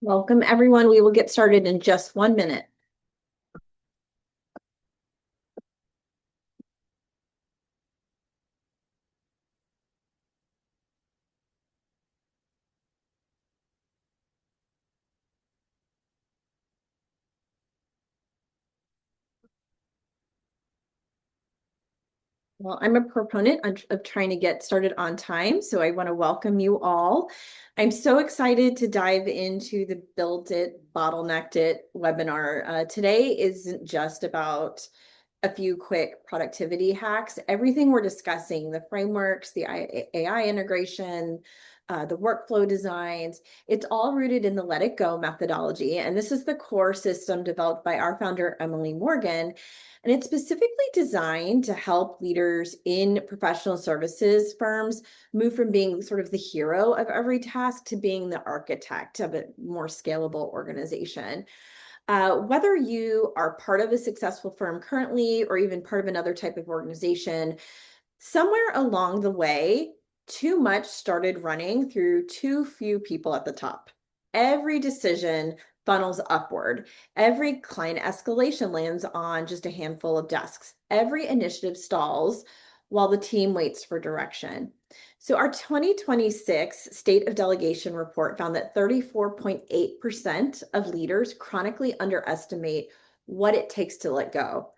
Welcome, everyone. We will get started in just 1 minute. Well, I'm a proponent of trying to get started on time, so I want to welcome you all. I'm so excited to dive into the Build It, Bottlenecked It webinar. Today isn't just about a few quick productivity hacks. Everything we're discussing, the frameworks, the AI integration, the workflow designs, it's all rooted in the Let It Go methodology. And this is the core system developed by our founder, Emily Morgan. And it's specifically designed to help leaders in professional services firms move from being sort of the hero of every task to being the architect of a more scalable organization. Whether you are part of a successful firm currently or even part of another type of organization, somewhere along the way, too much started running through too few people at the top. Every decision funnels upward. Every client escalation lands on just a handful of desks. Every initiative stalls while the team waits for direction. So, our 2026 State of Delegation report found that 34.8% of leaders chronically underestimate what it takes to let go.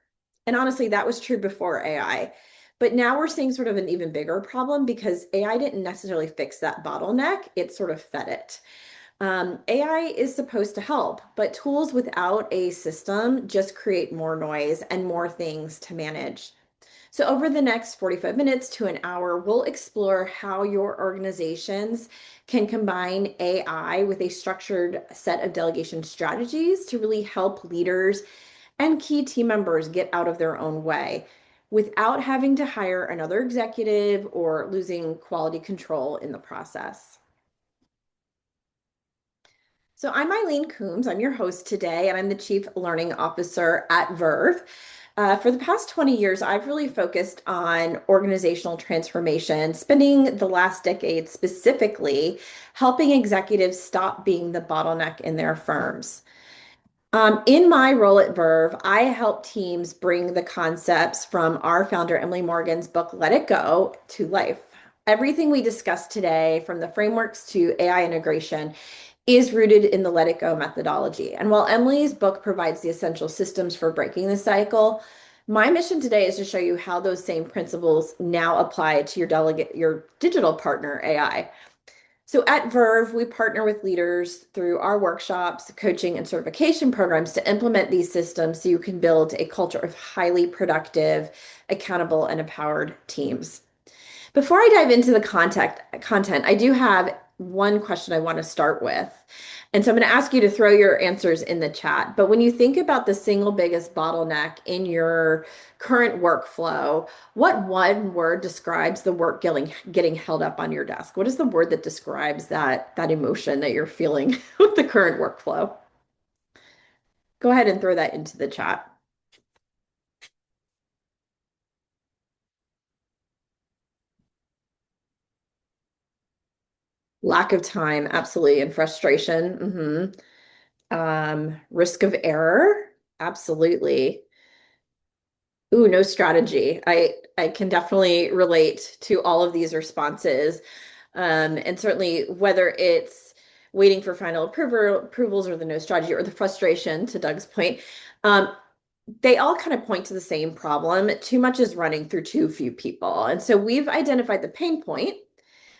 And honestly, that was true before AI. But now we're seeing sort of an even bigger problem because AI didn't necessarily fix that bottleneck, it sort of fed it. AI is supposed to help, but tools without a system just create more noise and more things to manage. So, over the next 45 minutes to an hour, we'll explore how your organizations can combine AI with a structured set of delegation strategies to really help leaders and key team members get out of their own way without having to hire another executive or losing quality control in the process. So I'm Eileen Coombs. I'm your host today, and I'm the Chief Learning Officer at Verve. For the past 20 years, I've really focused on organizational transformation, spending the last decade specifically helping executives stop being the bottleneck in their firms. In my role at Verve, I help teams bring the concepts from our founder, Emily Morgan's book, Let It Go, to life. Everything we discussed today, from the frameworks to AI integration, is rooted in the Let It Go methodology. And while Emily's book provides the essential systems for breaking the cycle, my mission today is to show you how those same principles now apply to your digital partner, AI. So at Verve, we partner with leaders through our workshops, coaching, and certification programs to implement these systems so you can build a culture of highly productive, accountable, and empowered teams. Before I dive into the content, I do have one question I want to start with. And so I'm going to ask you to throw your answers in the chat. But when you think about the single biggest bottleneck in your current workflow, what one word describes the work getting held up on your desk? What is the word that describes that emotion that you're feeling with the current workflow? Go ahead and throw that into the chat. Lack of time, absolutely, and frustration. Risk of error, absolutely. Ooh, no strategy. I can definitely relate to all of these responses. And certainly whether it's waiting for final approvals or the no strategy or the frustration, to Doug's point, um, they all kind of point to the same problem. Too much is running through too few people. And so we've identified the pain point,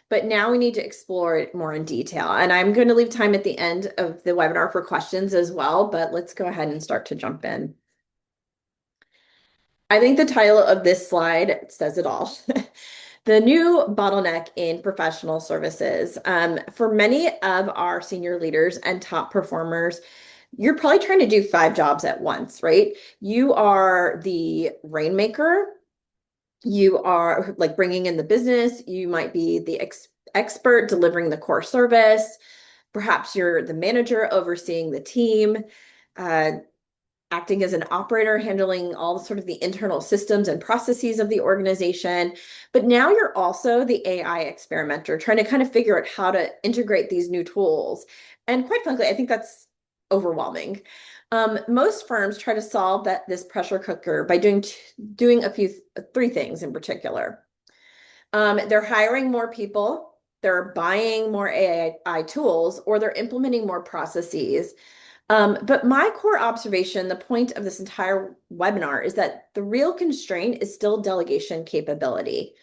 but now we need to explore it more in detail. And I'm going to leave time at the end of the webinar for questions as well, but let's go ahead and start to jump in. I think the title of this slide says it all. The new bottleneck in professional services. For many of our senior leaders and top performers, you're probably trying to do 5 jobs at once, right? You are the rainmaker. You are like bringing in the business. You might be the expert delivering the core service. Perhaps you're the manager overseeing the team. Uh, acting as an operator, handling all sort of the internal systems and processes of the organization. But now you're also the AI experimenter, trying to kind of figure out how to integrate these new tools. And quite frankly, I think that's overwhelming. Most firms try to solve this pressure cooker by doing three things in particular. They're hiring more people, they're buying more AI tools, or they're implementing more processes. But my core observation, the point of this entire webinar, is that the real constraint is still delegation capability.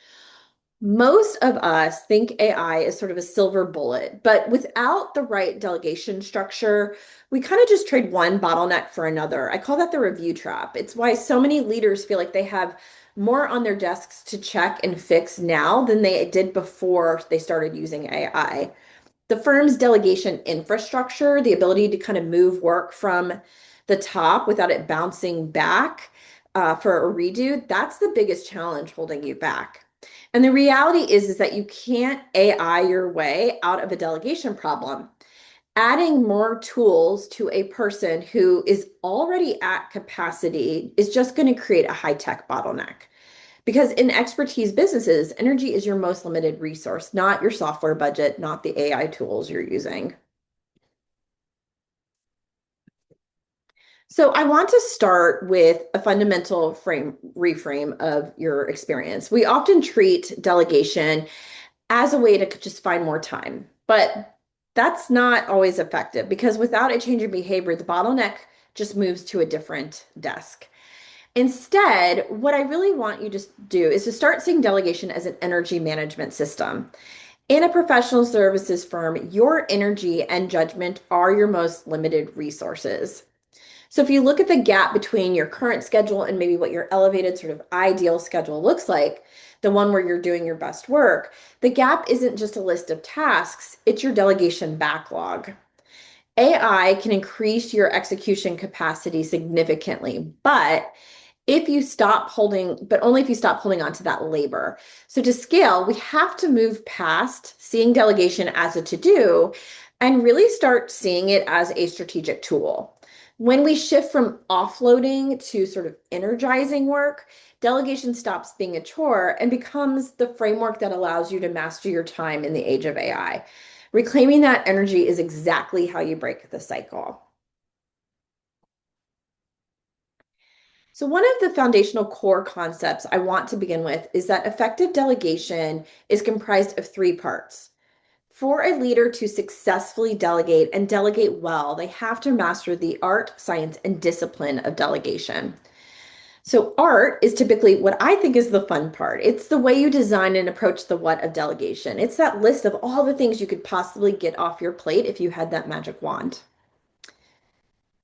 Most of us think AI is sort of a silver bullet, but without the right delegation structure, we kind of just trade one bottleneck for another. I call that the review trap. It's why so many leaders feel like they have more on their desks to check and fix now than they did before they started using AI. The firm's delegation infrastructure, the ability to kind of move work from the top without it bouncing back for a redo, that's the biggest challenge holding you back. And the reality is that you can't AI your way out of a delegation problem. Adding more tools to a person who is already at capacity is just going to create a high-tech bottleneck. Because in expertise businesses, energy is your most limited resource, not your software budget, not the AI tools you're using. So I want to start with a fundamental reframe of your experience. We often treat delegation as a way to just find more time, but that's not always effective because without a change in behavior, the bottleneck just moves to a different desk. Instead, what I really want you to do is to start seeing delegation as an energy management system. In a professional services firm, your energy and judgment are your most limited resources. So if you look at the gap between your current schedule and maybe what your elevated sort of ideal schedule looks like, the one where you're doing your best work, the gap isn't just a list of tasks, it's your delegation backlog. AI can increase your execution capacity significantly, but only if you stop holding on to that labor. So to scale, we have to move past seeing delegation as a to-do and really start seeing it as a strategic tool. When we shift from offloading to sort of energizing work, delegation stops being a chore and becomes the framework that allows you to master your time in the age of AI. Reclaiming that energy is exactly how you break the cycle. So one of the foundational core concepts I want to begin with is that effective delegation is comprised of three parts. For a leader to successfully delegate and delegate well, they have to master the art, science, and discipline of delegation. So art is typically what I think is the fun part. It's the way you design and approach the what of delegation. It's that list of all the things you could possibly get off your plate if you had that magic wand.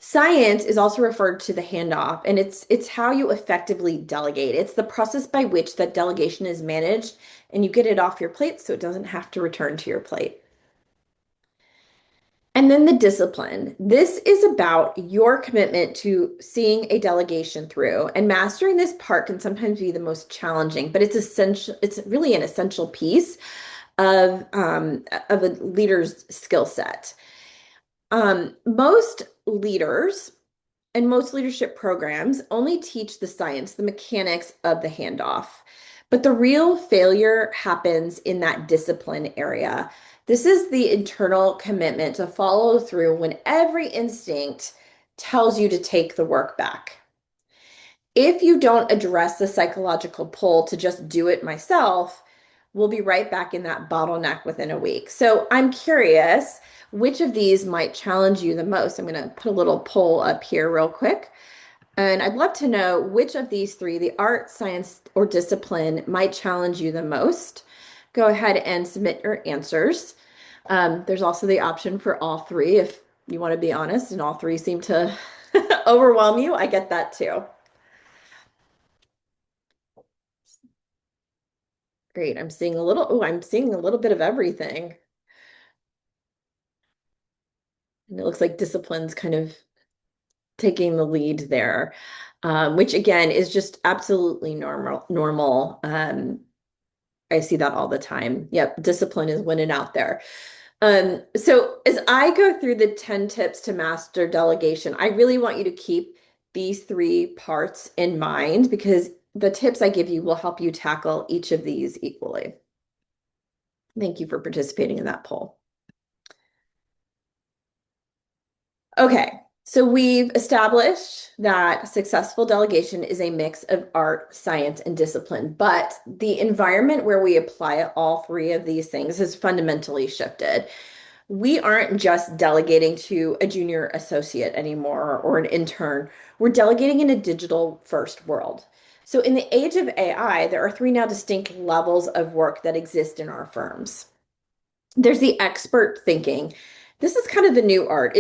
Science is also referred to the handoff, and it's how you effectively delegate. It's the process by which that delegation is managed and you get it off your plate so it doesn't have to return to your plate. And then the discipline. This is about your commitment to seeing a delegation through, and mastering this part can sometimes be the most challenging, but it's essential. It's really an essential piece of a leader's skill set. Most leaders and most leadership programs only teach the science, the mechanics of the handoff. But the real failure happens in that discipline area. This is the internal commitment to follow through when every instinct tells you to take the work back. If you don't address the psychological pull to just do it myself, we'll be right back in that bottleneck within a week. So I'm curious, which of these might challenge you the most? I'm going to put a little poll up here real quick. And I'd love to know which of these three, the art, science, or discipline, might challenge you the most. Go ahead and submit your answers. There's also the option for all three if you want to be honest, and all three seem to overwhelm you. I get that too. Great. I'm seeing a little bit of everything. And it looks like discipline's kind of taking the lead there, which again is just absolutely normal. I see that all the time. Yep, discipline is winning out there. So as I go through the 10 tips to master delegation, I really want you to keep these three parts in mind because the tips I give you will help you tackle each of these equally. Thank you for participating in that poll. Okay, so we've established that successful delegation is a mix of art, science, and discipline, but the environment where we apply all three of these things has fundamentally shifted. We aren't just delegating to a junior associate anymore or an intern. We're delegating in a digital first world. So in the age of AI, there are three now distinct levels of work that exist in our firms. There's the expert thinking. This is kind of the new art.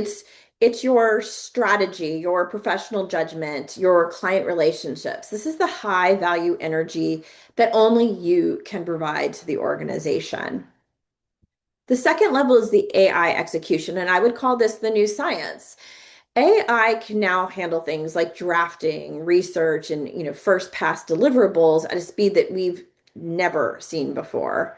It's your strategy, your professional judgment, your client relationships. This is the high value energy that only you can provide to the organization. The second level is the AI execution, and I would call this the new science. AI can now handle things like drafting, research, and first pass deliverables at a speed that we've never seen before.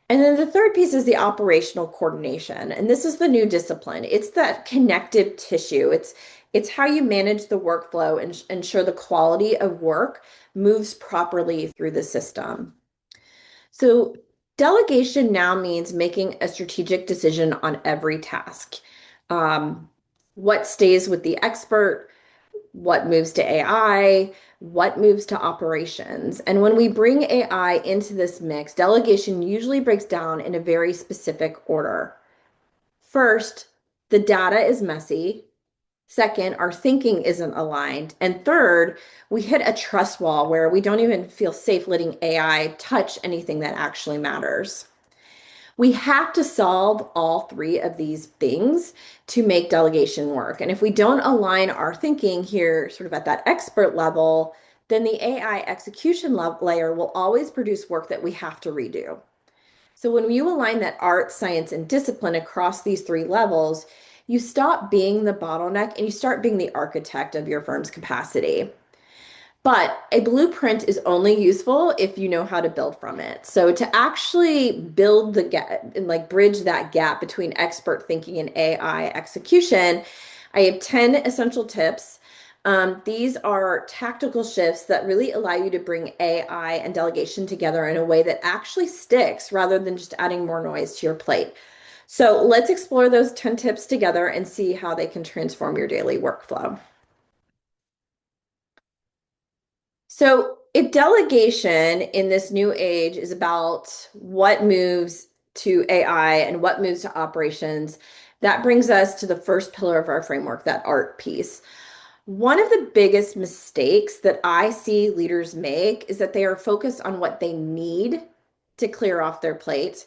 And then the third piece is the operational coordination. And this is the new discipline. It's that connective tissue. It's how you manage the workflow and ensure the quality of work moves properly through the system. So delegation now means making a strategic decision on every task. What stays with the expert, what moves to AI, what moves to operations. And when we bring AI into this mix, delegation usually breaks down in a very specific order. First, the data is messy. Second, our thinking isn't aligned. And third, we hit a trust wall where we don't even feel safe letting AI touch anything that actually matters. We have to solve all three of these things to make delegation work. And if we don't align our thinking here, sort of at that expert level, then the AI execution layer will always produce work that we have to redo. So when you align that art, science, and discipline across these three levels, you stop being the bottleneck and you start being the architect of your firm's capacity. But a blueprint is only useful if you know how to build from it. So to actually build the gap and like bridge that gap between expert thinking and AI execution, I have 10 essential tips. These are tactical shifts that really allow you to bring AI and delegation together in a way that actually sticks rather than just adding more noise to your plate. So let's explore those 10 tips together and see how they can transform your daily workflow. So, if delegation in this new age is about what moves to AI and what moves to operations, that brings us to the first pillar of our framework, that art piece. One of the biggest mistakes that I see leaders make is that they are focused on what they need to clear off their plate,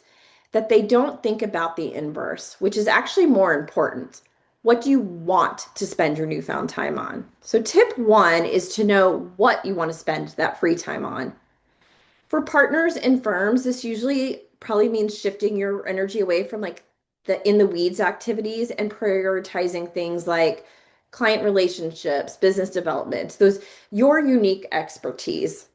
that they don't think about the inverse, which is actually more important. What do you want to spend your newfound time on? So, tip one is to know what you want to spend that free time on. For partners and firms, this usually probably means shifting your energy away from like the in the weeds activities and prioritizing things like client relationships, business development, those your unique expertise.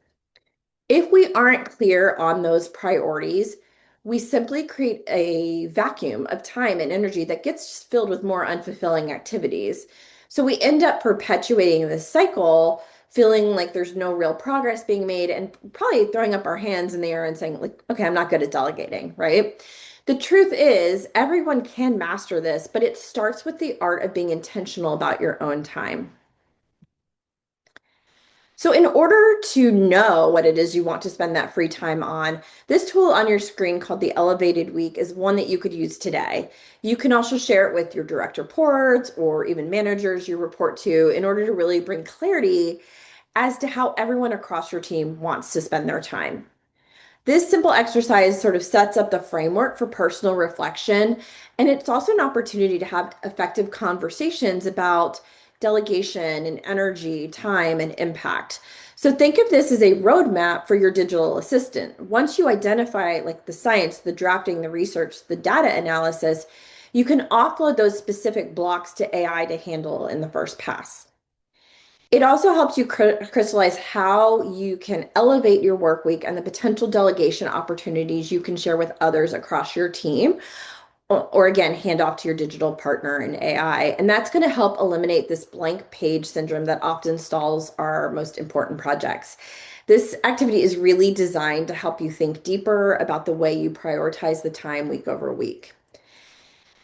If we aren't clear on those priorities, we simply create a vacuum of time and energy that gets filled with more unfulfilling activities. So we end up perpetuating this cycle, feeling like there's no real progress being made, and probably throwing up our hands in the air and saying, like, okay, I'm not good at delegating, right? The truth is, everyone can master this, but it starts with the art of being intentional about your own time. So in order to know what it is you want to spend that free time on, this tool on your screen called the Elevated Week is one that you could use today. You can also share it with your direct reports or even managers you report to in order to really bring clarity as to how everyone across your team wants to spend their time. This simple exercise sort of sets up the framework for personal reflection, and it's also an opportunity to have effective conversations about delegation and energy, time, and impact. So think of this as a roadmap for your digital assistant. Once you identify like the science, the drafting, the research, the data analysis, you can offload those specific blocks to AI to handle in the first pass. It also helps you crystallize how you can elevate your work week and the potential delegation opportunities you can share with others across your team. or again, hand off to your digital partner in AI. And that's going to help eliminate this blank page syndrome that often stalls our most important projects. This activity is really designed to help you think deeper about the way you prioritize the time week over week.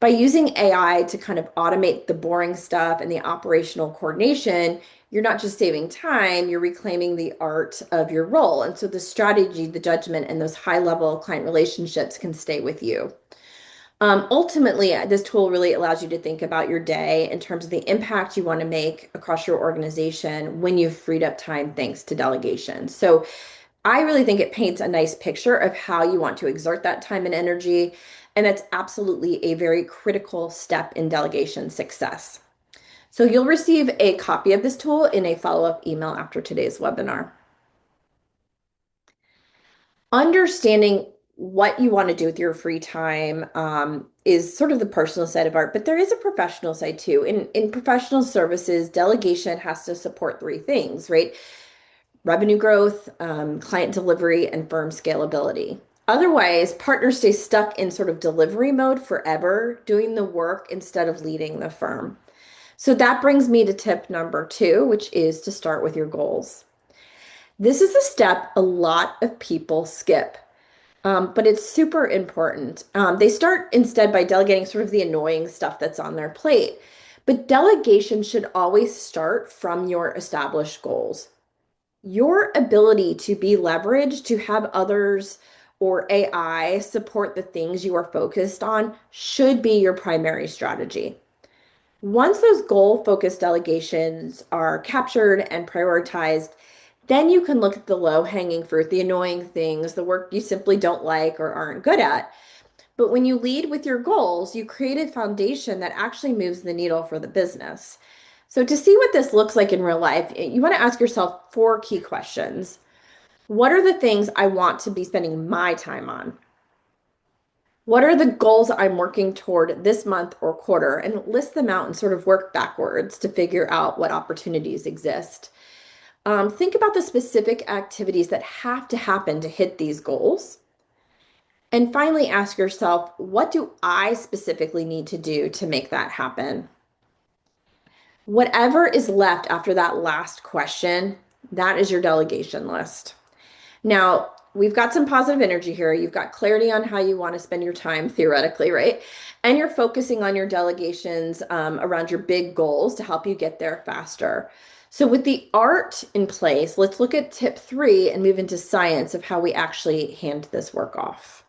By using AI to kind of automate the boring stuff and the operational coordination, you're not just saving time, you're reclaiming the art of your role. And so the strategy, the judgment, and those high level client relationships can stay with you. Ultimately, this tool really allows you to think about your day in terms of the impact you want to make across your organization when you've freed up time thanks to delegation. So I really think it paints a nice picture of how you want to exert that time and energy. And that's absolutely a very critical step in delegation success. So you'll receive a copy of this tool in a follow-up email after today's webinar. Understanding what you want to do with your free time is sort of the personal side of art, but there is a professional side too. In professional services, delegation has to support three things, right? Revenue growth, client delivery, and firm scalability. Otherwise, partners stay stuck in sort of delivery mode forever, doing the work instead of leading the firm. So that brings me to tip number 2, which is to start with your goals. This is a step a lot of people skip, but it's super important. They start instead by delegating sort of the annoying stuff that's on their plate. But delegation should always start from your established goals. Your ability to be leveraged, to have others or AI support the things you are focused on, should be your primary strategy. Once those goal-focused delegations are captured and prioritized, then you can look at the low-hanging fruit, the annoying things, the work you simply don't like or aren't good at. But when you lead with your goals, you create a foundation that actually moves the needle for the business. So to see what this looks like in real life, you want to ask yourself 4 key questions. What are the things I want to be spending my time on? What are the goals I'm working toward this month or quarter? And list them out and sort of work backwards to figure out what opportunities exist. Think about the specific activities that have to happen to hit these goals. And finally, ask yourself, what do I specifically need to do to make that happen? Whatever is left after that last question, that is your delegation list. Now, we've got some positive energy here. You've got clarity on how you want to spend your time theoretically, right? And you're focusing on your delegations around your big goals to help you get there faster. So with the art in place, let's look at tip 3 and move into science of how we actually hand this work off.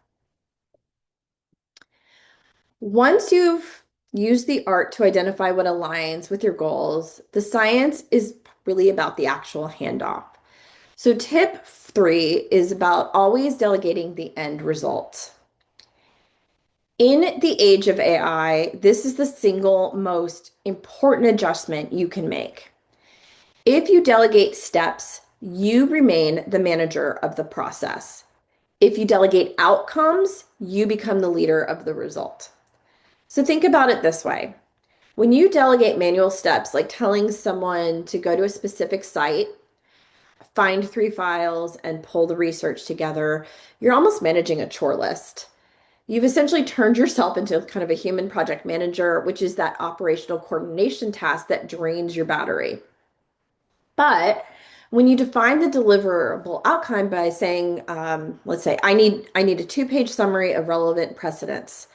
Once you've used the art to identify what aligns with your goals, the science is really about the actual handoff. So tip 3 is about always delegating the end result. In the age of AI, this is the single most important adjustment you can make. If you delegate steps, you remain the manager of the process. If you delegate outcomes, you become the leader of the result. So think about it this way. When you delegate manual steps, like telling someone to go to a specific site, find 3 files, and pull the research together, you're almost managing a chore list. You've essentially turned yourself into kind of a human project manager, which is that operational coordination task that drains your battery. But when you define the deliverable outcome by saying, let's say, I need a 2-page summary of relevant precedents,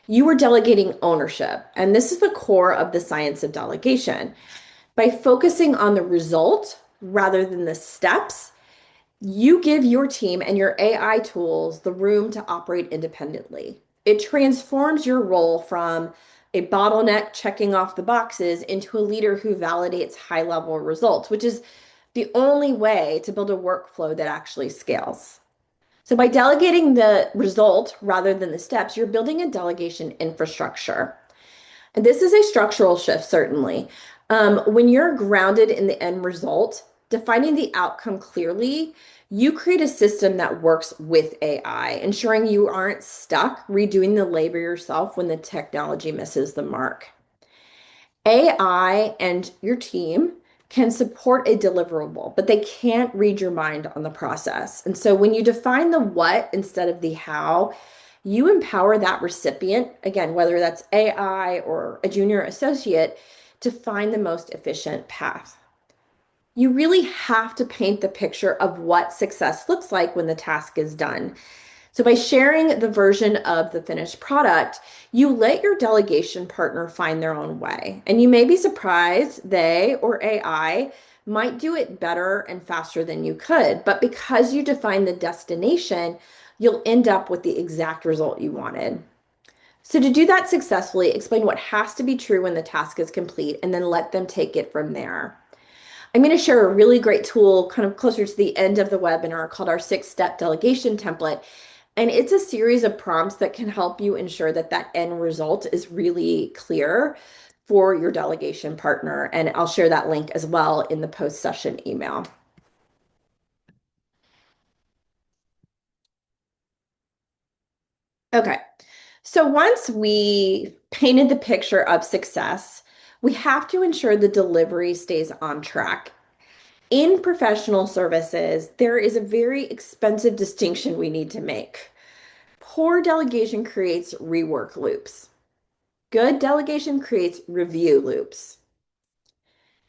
you are delegating ownership. And this is the core of the science of delegation. By focusing on the result rather than the steps, you give your team and your AI tools the room to operate independently. It transforms your role from a bottleneck checking off the boxes into a leader who validates high-level results, which is the only way to build a workflow that actually scales. So by delegating the result rather than the steps, you're building a delegation infrastructure. And this is a structural shift, certainly. When you're grounded in the end result, defining the outcome clearly, you create a system that works with AI, ensuring you aren't stuck redoing the labor yourself when the technology misses the mark. AI and your team can support a deliverable, but they can't read your mind on the process. And so when you define the what instead of the how, you empower that recipient, again, whether that's AI or a junior associate, to find the most efficient path. You really have to paint the picture of what success looks like when the task is done. So, by sharing the version of the finished product, you let your delegation partner find their own way. And you may be surprised they or AI might do it better and faster than you could. But because you define the destination, you'll end up with the exact result you wanted. So, to do that successfully, explain what has to be true when the task is complete and then let them take it from there. I'm going to share a really great tool kind of closer to the end of the webinar called our 6-step delegation template. And it's a series of prompts that can help you ensure that that end result is really clear for your delegation partner. And I'll share that link as well in the post-session email. Okay, so once we painted the picture of success, we have to ensure the delivery stays on track. In professional services, there is a very expensive distinction we need to make. Poor delegation creates rework loops. Good delegation creates review loops.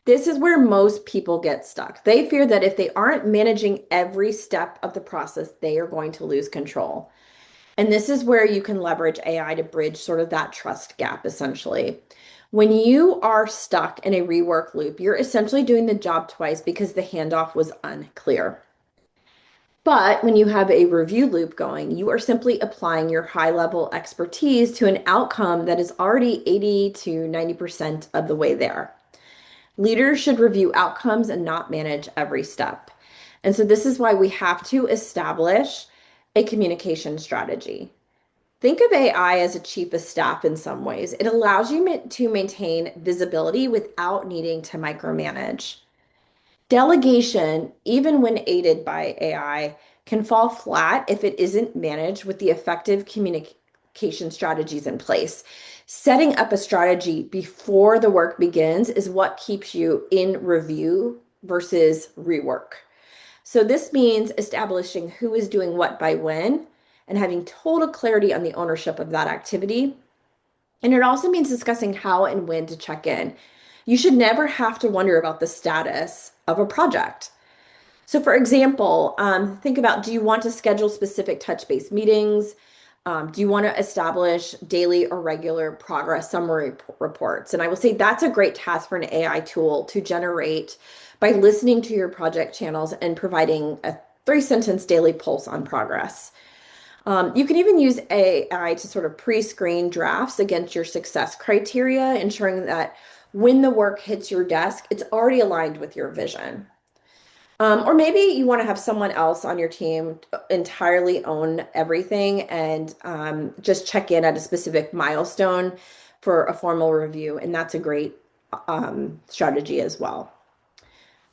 This is where most people get stuck. They fear that if they aren't managing every step of the process, they are going to lose control. And this is where you can leverage AI to bridge sort of that trust gap, essentially. When you are stuck in a rework loop, you're essentially doing the job twice because the handoff was unclear. But when you have a review loop going, you are simply applying your high level expertise to an outcome that is already 80 to 90% of the way there. Leaders should review outcomes and not manage every step. And so this is why we have to establish a communication strategy. Think of AI as a chief of staff in some ways. It allows you to maintain visibility without needing to micromanage. Delegation, even when aided by AI, can fall flat if it isn't managed with the effective communication strategies in place. Setting up a strategy before the work begins is what keeps you in review versus rework. So this means establishing who is doing what by when and having total clarity on the ownership of that activity. And it also means discussing how and when to check in. You should never have to wonder about the status of a project. So, for example, think about, do you want to schedule specific touch-base meetings? Do you want to establish daily or regular progress summary reports? And I will say that's a great task for an AI tool to generate by listening to your project channels and providing a 3-sentence daily pulse on progress. You can even use AI to sort of pre-screen drafts against your success criteria, ensuring that when the work hits your desk, it's already aligned with your vision. Or maybe you want to have someone else on your team entirely own everything and just check in at a specific milestone for a formal review. And that's a great strategy as well.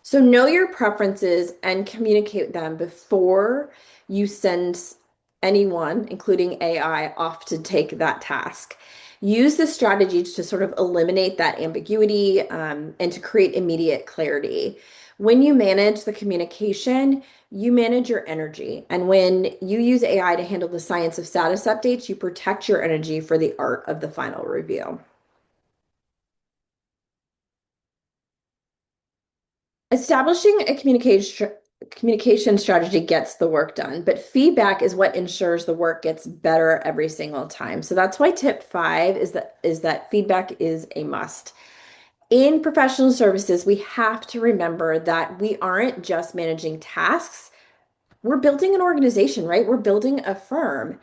So know your preferences and communicate them before you send anyone, including AI, off to take that task. Use this strategy to sort of eliminate that ambiguity and to create immediate clarity. When you manage the communication, you manage your energy. And when you use AI to handle the science of status updates, you protect your energy for the art of the final review. Establishing a communication strategy gets the work done, but feedback is what ensures the work gets better every single time. So that's why tip 5 is that feedback is a must. In professional services, we have to remember that we aren't just managing tasks. We're building an organization, right? We're building a firm.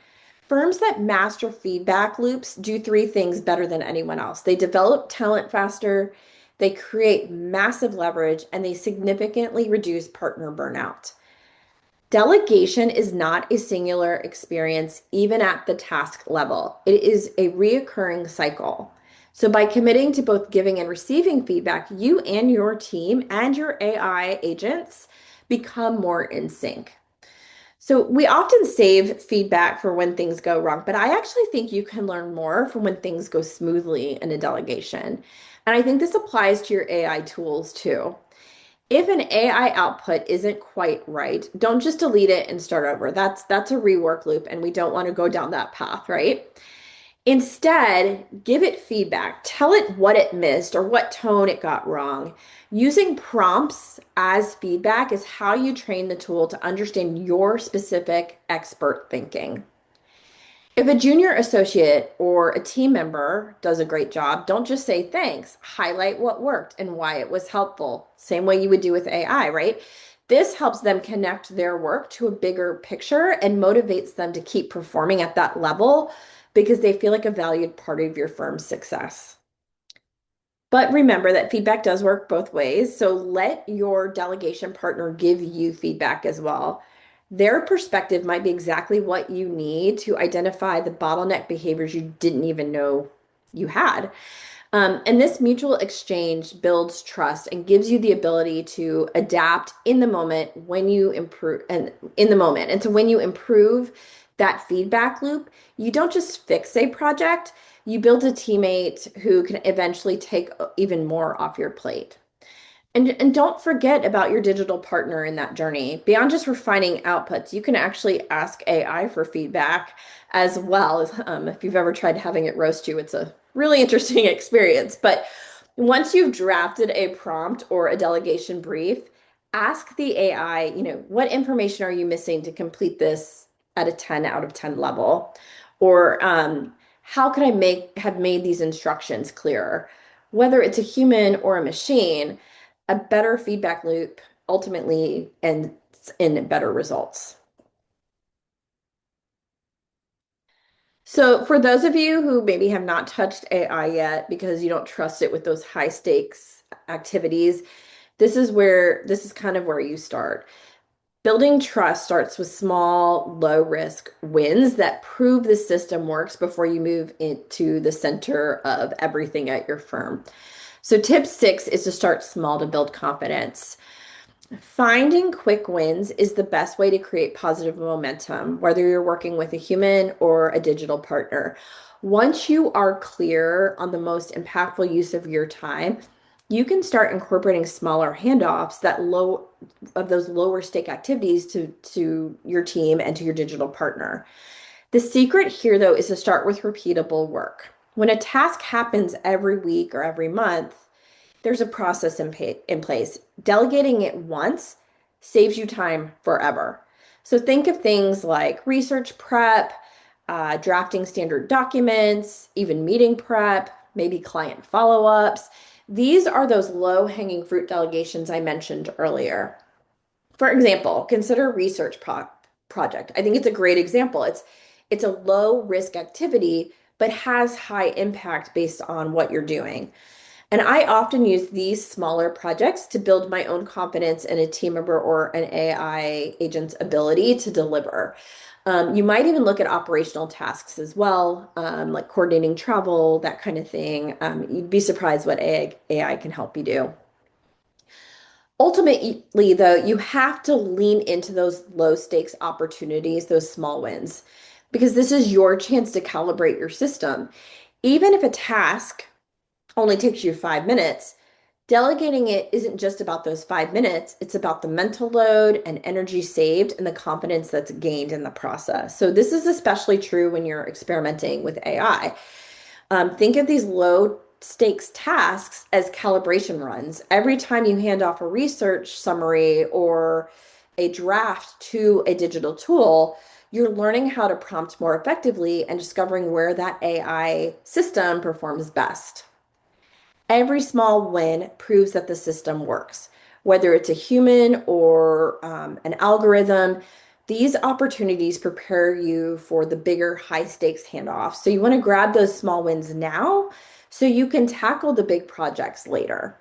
Firms that master feedback loops do 3 things better than anyone else. They develop talent faster, they create massive leverage, and they significantly reduce partner burnout. Delegation is not a singular experience, even at the task level. It is a reoccurring cycle. So, by committing to both giving and receiving feedback, you and your team and your AI agents become more in sync. So we often save feedback for when things go wrong, but I actually think you can learn more from when things go smoothly in a delegation. And I think this applies to your AI tools too. If an AI output isn't quite right, don't just delete it and start over. That's a rework loop, and we don't want to go down that path, right? Instead, give it feedback. Tell it what it missed or what tone it got wrong. Using prompts as feedback is how you train the tool to understand your specific expert thinking. If a junior associate or a team member does a great job, don't just say thanks. Highlight what worked and why it was helpful. Same way you would do with AI, right? This helps them connect their work to a bigger picture and motivates them to keep performing at that level because they feel like a valued part of your firm's success. But remember that feedback does work both ways. So let your delegation partner give you feedback as well. Their perspective might be exactly what you need to identify the bottleneck behaviors you didn't even know you had. And this mutual exchange builds trust and gives you the ability to adapt in the moment when you improve and in the moment. And so when you improve that feedback loop, you don't just fix a project, you build a teammate who can eventually take even more off your plate. And don't forget about your digital partner in that journey. Beyond just refining outputs, you can actually ask AI for feedback as well. If you've ever tried having it roast you, it's a really interesting experience. But once you've drafted a prompt or a delegation brief, ask the AI, what information are you missing to complete this at a 10 out of 10 level? Or how could I have made these instructions clearer? Whether it's a human or a machine, a better feedback loop ultimately ends in better results. So, for those of you who maybe have not touched AI yet because you don't trust it with those high stakes activities, this is kind of where you start. Building trust starts with small, low risk wins that prove the system works before you move into the center of everything at your firm. So, tip 6 is to start small to build confidence. Finding quick wins is the best way to create positive momentum, whether you're working with a human or a digital partner. Once you are clear on the most impactful use of your time, you can start incorporating smaller handoffs that low of those lower stake activities to your team and to your digital partner. The secret here, though, is to start with repeatable work. When a task happens every week or every month, there's a process in place. Delegating it once saves you time forever. So think of things like research prep, drafting standard documents, even meeting prep, maybe client follow-ups. These are those low-hanging fruit delegations I mentioned earlier. For example, consider project. I think it's a great example. It's a low risk activity, but has high impact based on what you're doing. And I often use these smaller projects to build my own confidence in a team member or an AI agent's ability to deliver. You might even look at operational tasks as well, like coordinating travel, that kind of thing. You'd be surprised what AI can help you do. Ultimately, though, you have to lean into those low stakes opportunities, those small wins, because this is your chance to calibrate your system. Even if a task only takes you 5 minutes, delegating it isn't just about those 5 minutes, it's about the mental load and energy saved and the confidence that's gained in the process. So, this is especially true when you're experimenting with AI. Think of these low stakes tasks as calibration runs. Every time you hand off a research summary or a draft to a digital tool, you're learning how to prompt more effectively and discovering where that AI system performs best. Every small win proves that the system works, whether it's a human or an algorithm. These opportunities prepare you for the bigger high stakes handoffs. So you want to grab those small wins now so you can tackle the big projects later.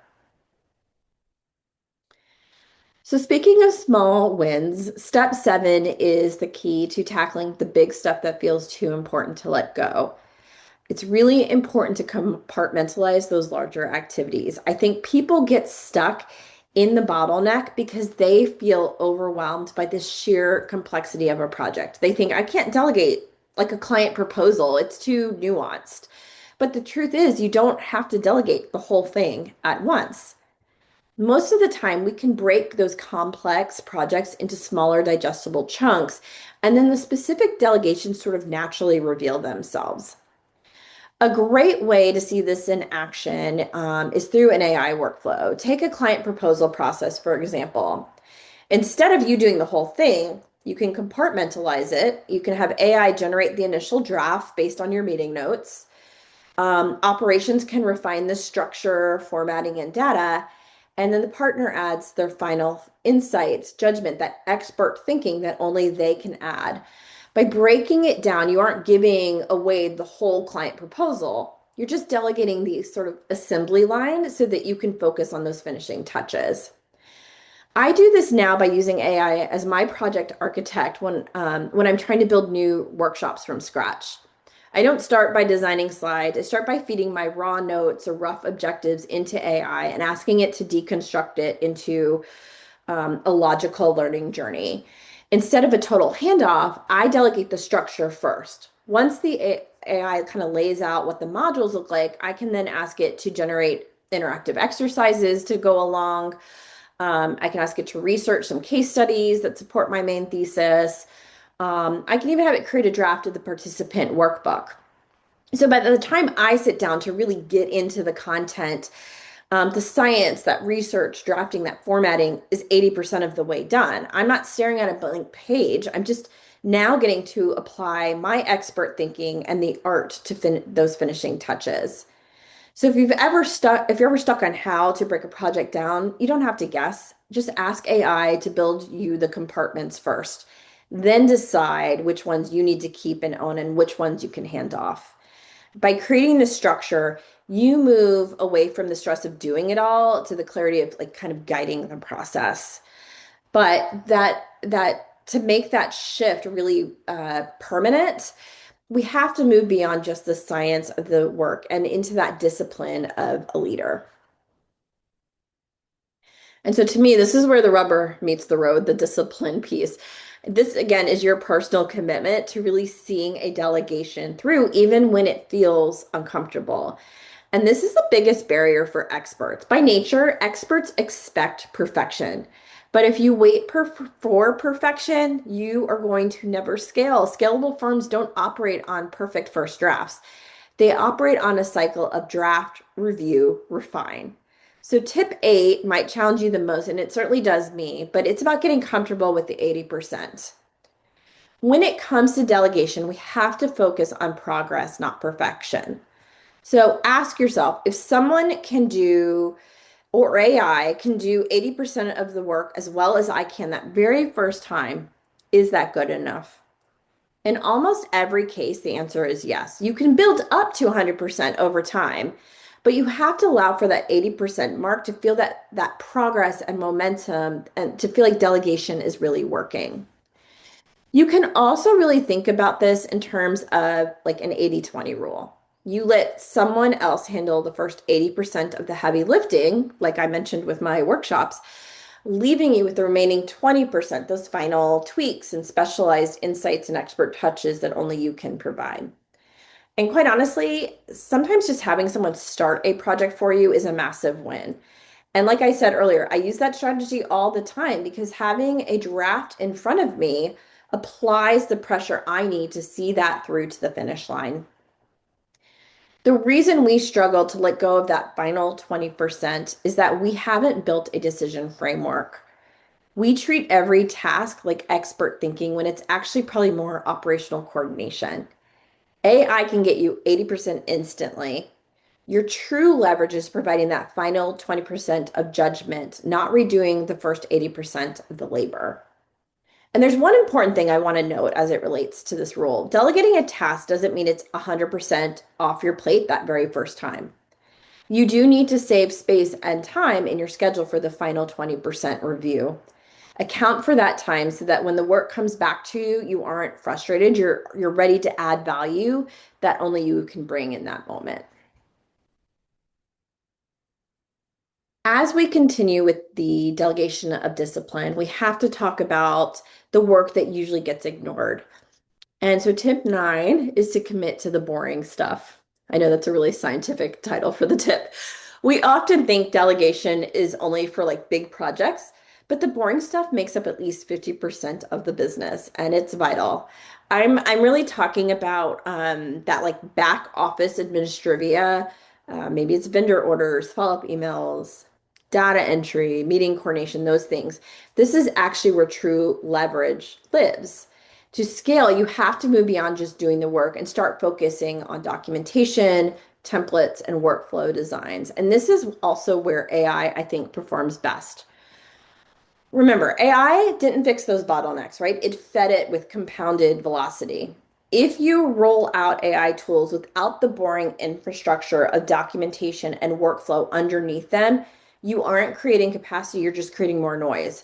So speaking of small wins, step 7 is the key to tackling the big stuff that feels too important to let go. It's really important to compartmentalize those larger activities. I think people get stuck in the bottleneck because they feel overwhelmed by the sheer complexity of a project. They think, I can't delegate like a client proposal, it's too nuanced. But the truth is, you don't have to delegate the whole thing at once. Most of the time, we can break those complex projects into smaller, digestible chunks, and then the specific delegations sort of naturally reveal themselves. A great way to see this in action is through an AI workflow. Take a client proposal process, for example. Instead of you doing the whole thing, you can compartmentalize it. You can have AI generate the initial draft based on your meeting notes. Operations can refine the structure, formatting, and data. And then the partner adds their final insights, judgment, that expert thinking that only they can add. By breaking it down, you aren't giving away the whole client proposal. You're just delegating the sort of assembly line so that you can focus on those finishing touches. I do this now by using AI as my project architect when I'm trying to build new workshops from scratch. I don't start by designing slides. I start by feeding my raw notes or rough objectives into AI and asking it to deconstruct it into a logical learning journey. Instead of a total handoff, I delegate the structure first. Once the AI kind of lays out what the modules look like, I can then ask it to generate interactive exercises to go along. I can ask it to research some case studies that support my main thesis. I can even have it create a draft of the participant workbook. So by the time I sit down to really get into the content, the science, that research, drafting, that formatting is 80% of the way done. I'm not staring at a blank page. I'm just now getting to apply my expert thinking and the art to those finishing touches. So if you're ever stuck on how to break a project down, you don't have to guess. Just ask AI to build you the compartments first. Then decide which ones you need to keep and own and which ones you can hand off. By creating this structure, you move away from the stress of doing it all to the clarity of like kind of guiding the process. But that to make that shift really permanent, we have to move beyond just the science of the work and into that discipline of a leader. And so to me, this is where the rubber meets the road, the discipline piece. This again is your personal commitment to really seeing a delegation through, even when it feels uncomfortable. And this is the biggest barrier for experts. By nature, experts expect perfection. But if you wait for perfection, you are going to never scale. Scalable firms don't operate on perfect first drafts. They operate on a cycle of draft, review, refine. So tip 8 might challenge you the most, and it certainly does me, but it's about getting comfortable with the 80%. When it comes to delegation, we have to focus on progress, not perfection. So ask yourself if someone can do, or AI can do 80% of the work as well as I can that very first time, is that good enough? In almost every case, the answer is yes. You can build up to 100% over time, but you have to allow for that 80% mark to feel that progress and momentum and to feel like delegation is really working. You can also really think about this in terms of like an 80-20 rule. You let someone else handle the first 80% of the heavy lifting, like I mentioned with my workshops, leaving you with the remaining 20%, those final tweaks and specialized insights and expert touches that only you can provide. And quite honestly, sometimes just having someone start a project for you is a massive win. And like I said earlier, I use that strategy all the time because having a draft in front of me applies the pressure I need to see that through to the finish line. The reason we struggle to let go of that final 20% is that we haven't built a decision framework. We treat every task like expert thinking when it's actually probably more operational coordination. AI can get you 80% instantly. Your true leverage is providing that final 20% of judgment, not redoing the first 80% of the labor. And there's one important thing I want to note as it relates to this rule. Delegating a task doesn't mean it's 100% off your plate that very first time. You do need to save space and time in your schedule for the final 20% review. Account for that time so that when the work comes back to you, you aren't frustrated. You're ready to add value that only you can bring in that moment. As we continue with the delegation of discipline, we have to talk about the work that usually gets ignored. And so tip 9 is to commit to the boring stuff. I know that's a really scientific title for the tip. We often think delegation is only for like big projects, but the boring stuff makes up at least 50% of the business and it's vital. I'm really talking about that like back office administrivia. Maybe it's vendor orders, follow-up emails, data entry, meeting coordination, those things. This is actually where true leverage lives. To scale, you have to move beyond just doing the work and start focusing on documentation, templates, and workflow designs. And this is also where I think, performs best. Remember, AI didn't fix those bottlenecks, right? It fed it with compounded velocity. If you roll out AI tools without the boring infrastructure of documentation and workflow underneath them, you aren't creating capacity, you're just creating more noise.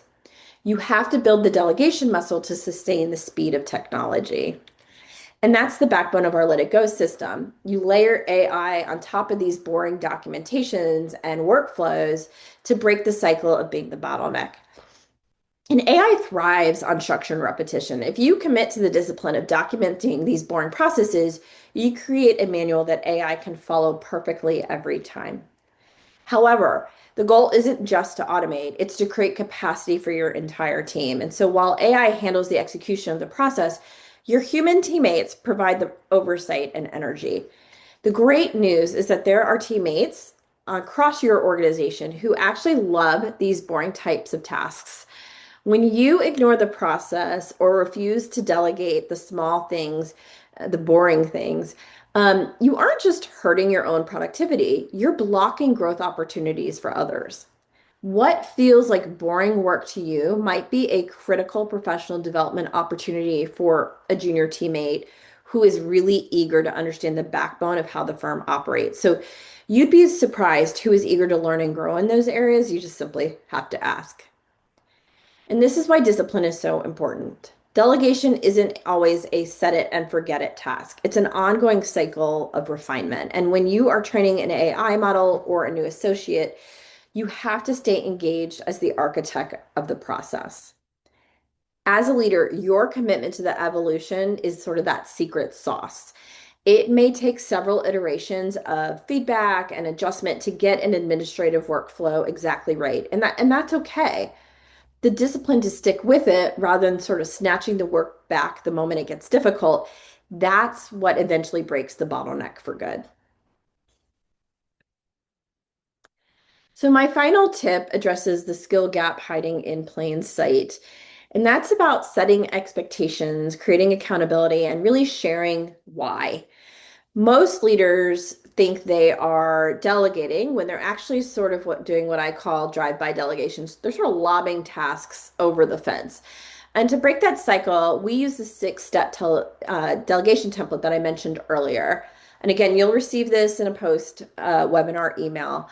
You have to build the delegation muscle to sustain the speed of technology. And that's the backbone of our Let It Go system. You layer AI on top of these boring documentations and workflows to break the cycle of being the bottleneck. And AI thrives on structure and repetition. If you commit to the discipline of documenting these boring processes, you create a manual that AI can follow perfectly every time. However, the goal isn't just to automate, it's to create capacity for your entire team. And so while AI handles the execution of the process, your human teammates provide the oversight and energy. The great news is that there are teammates across your organization who actually love these boring types of tasks. When you ignore the process or refuse to delegate the small things, the boring things, you aren't just hurting your own productivity, you're blocking growth opportunities for others. What feels like boring work to you might be a critical professional development opportunity for a junior teammate who is really eager to understand the backbone of how the firm operates. So you'd be surprised who is eager to learn and grow in those areas. You just simply have to ask. And this is why discipline is so important. Delegation isn't always a set it and forget it task. It's an ongoing cycle of refinement. And when you are training an AI model or a new associate, you have to stay engaged as the architect of the process. As a leader, your commitment to the evolution is sort of that secret sauce. It may take several iterations of feedback and adjustment to get an administrative workflow exactly right. And that's okay. The discipline to stick with it rather than sort of snatching the work back the moment it gets difficult, that's what eventually breaks the bottleneck for good. So my final tip addresses the skill gap hiding in plain sight. And that's about setting expectations, creating accountability, and really sharing why. Most leaders think they are delegating when they're actually sort of doing what I call drive-by delegations. They're sort of lobbing tasks over the fence. And to break that cycle, we use the six-step delegation template that I mentioned earlier. And again, you'll receive this in a post webinar email.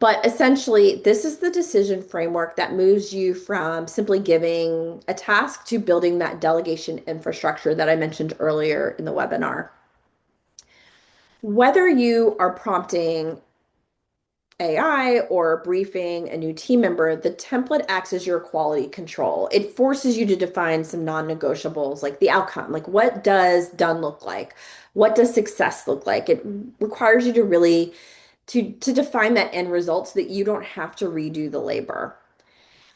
But essentially, this is the decision framework that moves you from simply giving a task to building that delegation infrastructure that I mentioned earlier in the webinar. Whether you are prompting AI or briefing a new team member, the template acts as your quality control. It forces you to define some non-negotiables, like the outcome, like what does done look like? What does success look like? It requires you to really to define that end result so that you don't have to redo the labor.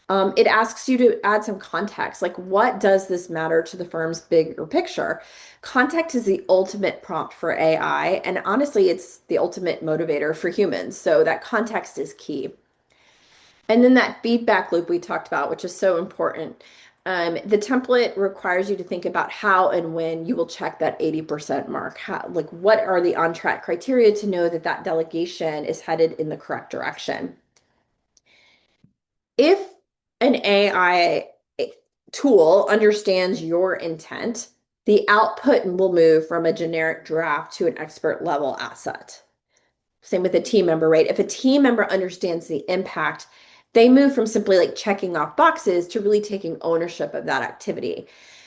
It asks you to add some context, like what does this matter to the firm's bigger picture? Context is the ultimate prompt for AI, and honestly, it's the ultimate motivator for humans. So that context is key. And then that feedback loop we talked about, which is so important. The template requires you to think about how and when you will check that 80% mark. How, like, what are the on-track criteria to know that that delegation is headed in the correct direction? If an AI tool understands your intent, the output will move from a generic draft to an expert level asset. Same with a team member, right? If a team member understands the impact, they move from simply like checking off boxes to really taking ownership of that activity.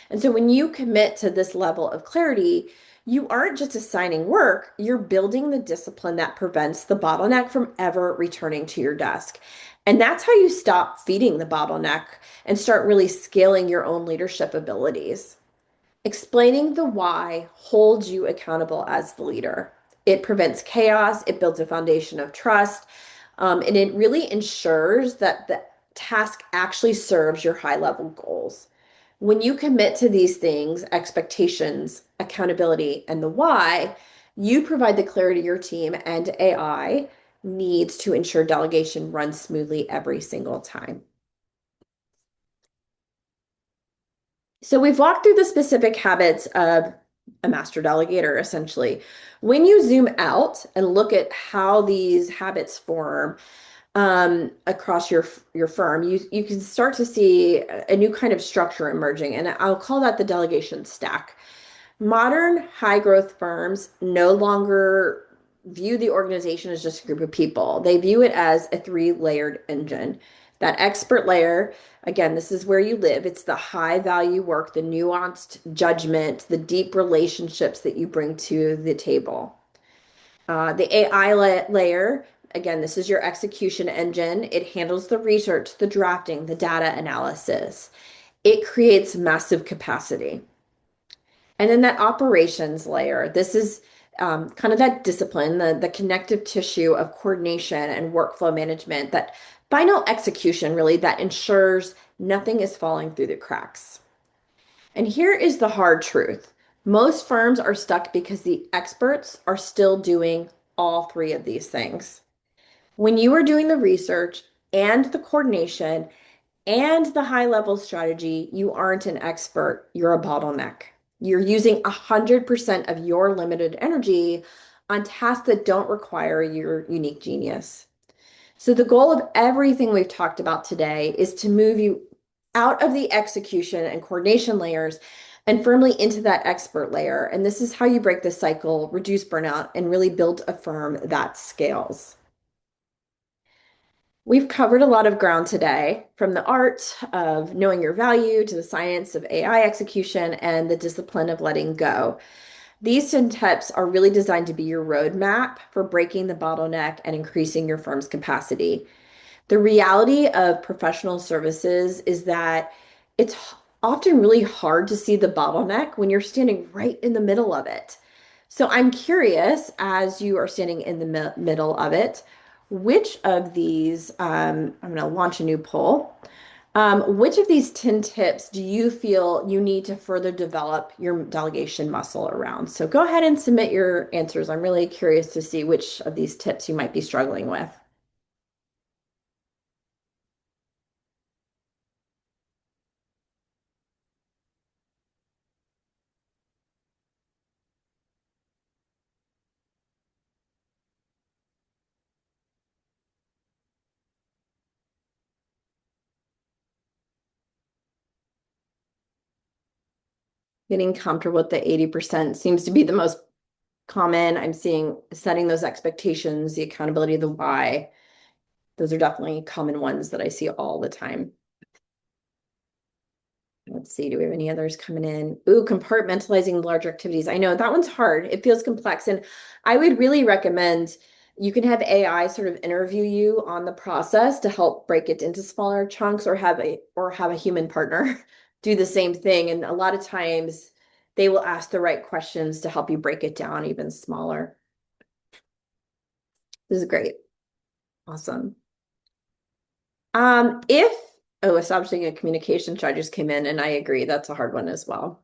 And so when you commit to this level of clarity, you aren't just assigning work, you're building the discipline that prevents the bottleneck from ever returning to your desk. And that's how you stop feeding the bottleneck and start really scaling your own leadership abilities. Explaining the why holds you accountable as the leader. It prevents chaos, it builds a foundation of trust, And it really ensures that the task actually serves your high level goals. When you commit to these things, expectations, accountability, and the why, you provide the clarity your team and AI needs to ensure delegation runs smoothly every single time. So we've walked through the specific habits of a master delegator, essentially. When you zoom out and look at how these habits form across your firm, you can start to see a new kind of structure emerging, and I'll call that the delegation stack. Modern high growth firms no longer view the organization as just a group of people. They view it as a three-layered engine. That expert layer, again, this is where you live. It's the high value work, the nuanced judgment, the deep relationships that you bring to the table. The AI layer, again, this is your execution engine. It handles the research, the drafting, the data analysis. It creates massive capacity. And then that operations layer, this is kind of that discipline, the connective tissue of coordination and workflow management, that final execution really that ensures nothing is falling through the cracks. And here is the hard truth. Most firms are stuck because the experts are still doing all three of these things. When you are doing the research and the coordination and the high level strategy, you aren't an expert, you're a bottleneck. You're using 100% of your limited energy on tasks that don't require your unique genius. So, the goal of everything we've talked about today is to move you out of the execution and coordination layers and firmly into that expert layer. And this is how you break the cycle, reduce burnout, and really build a firm that scales. We've covered a lot of ground today, from the art of knowing your value to the science of AI execution and the discipline of letting go. These 10 tips are really designed to be your roadmap for breaking the bottleneck and increasing your firm's capacity. The reality of professional services is that it's often really hard to see the bottleneck when you're standing right in the middle of it. So I'm curious, as you are standing in the middle of it, which of these, I'm going to launch a new poll. Which of these 10 tips do you feel you need to further develop your delegation muscle around? So go ahead and submit your answers. I'm really curious to see which of these tips you might be struggling with. Getting comfortable with the 80% seems to be the most common. I'm seeing setting those expectations, the accountability, the why. Those are definitely common ones that I see all the time. Let's see, do we have any others coming in? Ooh, compartmentalizing larger activities. I know that one's hard. It feels complex. And I would really recommend you can have AI sort of interview you on the process to help break it into smaller chunks, or have a human partner do the same thing. And a lot of times they will ask the right questions to help you break it down even smaller. This is great. Awesome. If establishing a communication strategist came in, and I agree, that's a hard one as well.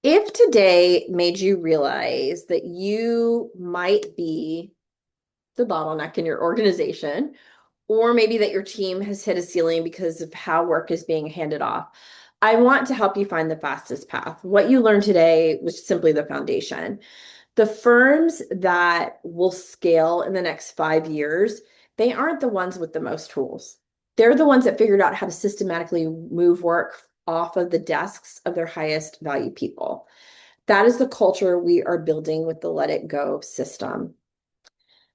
If today made you realize that you might be the bottleneck in your organization, or maybe that your team has hit a ceiling because of how work is being handed off, I want to help you find the fastest path. What you learned today was simply the foundation. The firms that will scale in the next 5 years, they aren't the ones with the most tools. They're the ones that figured out how to systematically move work off of the desks of their highest value people. That is the culture we are building with the Let It Go system.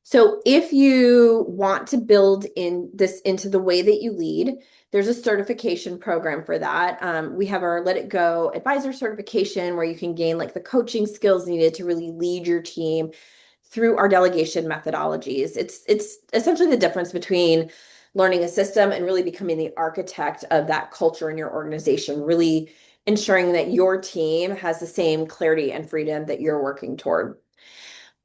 So if you want to build in this into the way that you lead, there's a certification program for that. We have our Let It Go advisor certification, where you can gain like the coaching skills needed to really lead your team through our delegation methodologies. It's essentially the difference between learning a system and really becoming the architect of that culture in your organization, really ensuring that your team has the same clarity and freedom that you're working toward.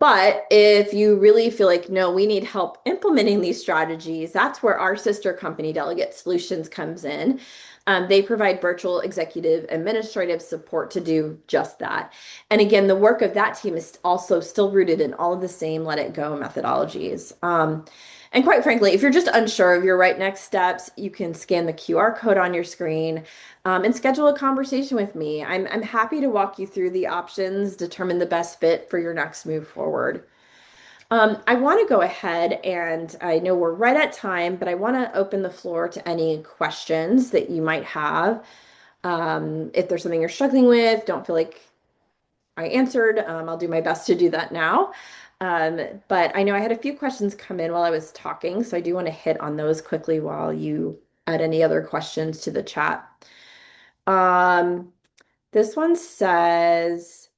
But if you really feel like, no, we need help implementing these strategies, that's where our sister company, Delegate Solutions, comes in. They provide virtual executive administrative support to do just that. And again, the work of that team is also still rooted in all of the same let it go methodologies. And quite frankly, if you're just unsure of your right next steps, you can scan the QR code on your screen and schedule a conversation with me. I'm happy to walk you through the options, determine the best fit for your next move forward. I want to go ahead and I know we're right at time, but I want to open the floor to any questions that you might have. If there's something you're struggling with, don't feel like I answered. I'll do my best to do that now. But I know I had a few questions come in while I was talking, so I do want to hit on those quickly while you add any other questions to the chat. Um, this one says,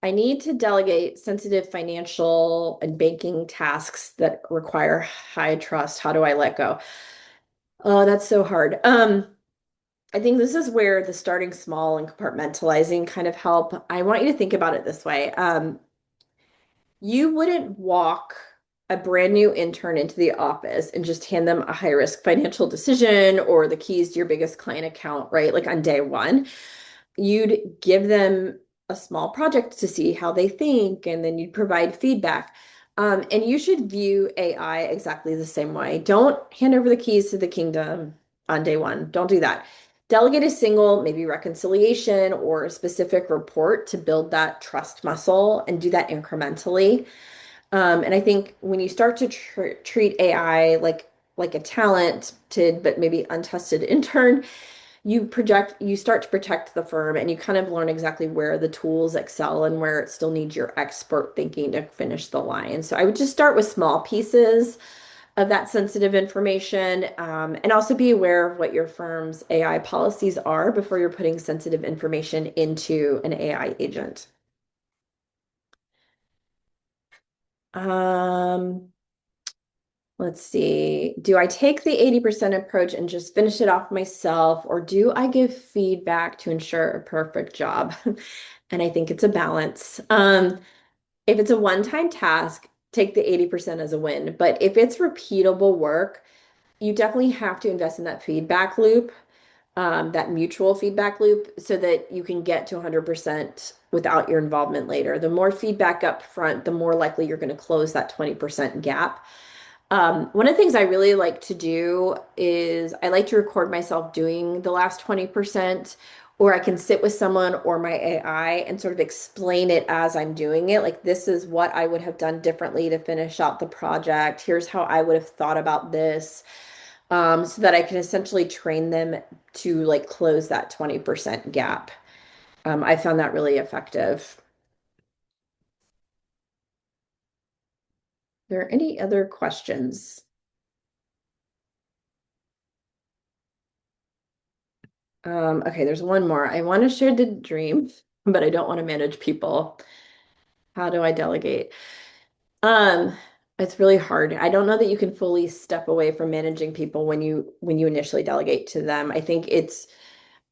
I need to delegate sensitive financial and banking tasks that require high trust. How do I let go? Oh, that's so hard. I think this is where the starting small and compartmentalizing kind of help. I want you to think about it this way. You wouldn't walk a brand new intern into the office and just hand them a high risk financial decision or the keys to your biggest client account, right? Like on day one. You'd give them a small project to see how they think, and then you'd provide feedback. And you should view AI exactly the same way. Don't hand over the keys to the kingdom on day one. Don't do that. Delegate a single, maybe reconciliation or a specific report to build that trust muscle and do that incrementally. And I think when you start to treat AI like a talented but maybe untested intern, you start to protect the firm and you kind of learn exactly where the tools excel and where it still needs your expert thinking to finish the line. So I would just start with small pieces of that sensitive information, and also be aware of what your firm's AI policies are before you're putting sensitive information into an AI agent. Um, Let's see. Do I take the 80% approach and just finish it off myself, or do I give feedback to ensure a perfect job? And I think it's a balance. If it's a one-time task, take the 80% as a win. But if it's repeatable work, you definitely have to invest in that feedback loop, that mutual feedback loop, so that you can get to 100% without your involvement later. The more feedback up front, the more likely you're going to close that 20% gap. One of the things I really like to do is I like to record myself doing the last 20%, or I can sit with someone or my AI and sort of explain it as I'm doing it. Like, this is what I would have done differently to finish out the project. Here's how I would have thought about this, so that I can essentially train them to like close that 20% gap. I found that really effective. Are there any other questions? Okay, there's one more. I want to share the dream, but I don't want to manage people. How do I delegate? Um, it's really hard. I don't know that you can fully step away from managing people when you initially delegate to them. I think it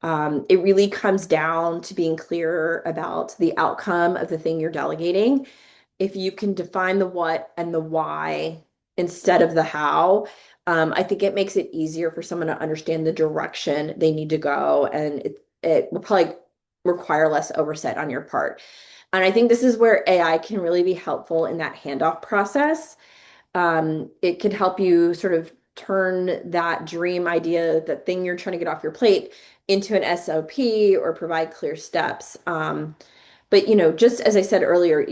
really comes down to being clear about the outcome of the thing you're delegating. If you can define the what and the why instead of the how, I think it makes it easier for someone to understand the direction they need to go, and it will probably require less oversight on your part. And I think this is where AI can really be helpful in that handoff process. It can help you sort of turn that dream idea, that thing you're trying to get off your plate, into an SOP or provide clear steps. But just as I said earlier,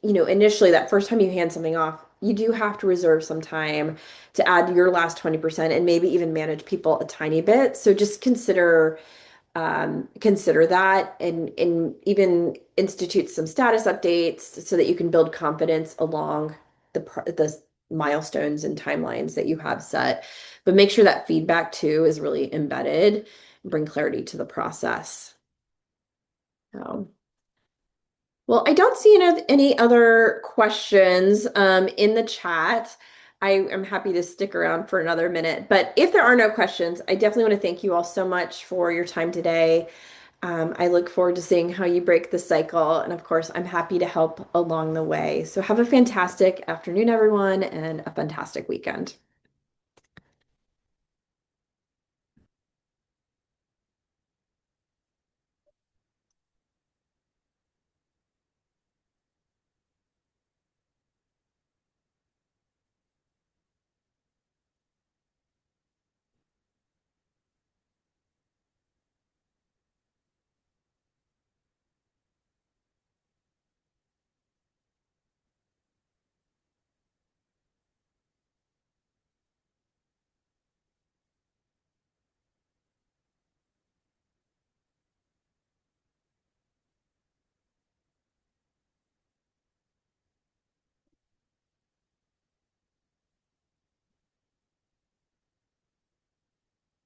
initially that first time you hand something off, you do have to reserve some time to add your last 20% and maybe even manage people a tiny bit. So just consider that, and even institute some status updates so that you can build confidence along the milestones and timelines that you have set. But make sure that feedback too is really embedded and bring clarity to the process. So, well, I don't see any other questions in the chat. I am happy to stick around for another minute. But if there are no questions, I definitely want to thank you all so much for your time today. I look forward to seeing how you break the cycle. And of course, I'm happy to help along the way. So have a fantastic afternoon, everyone, and a fantastic weekend.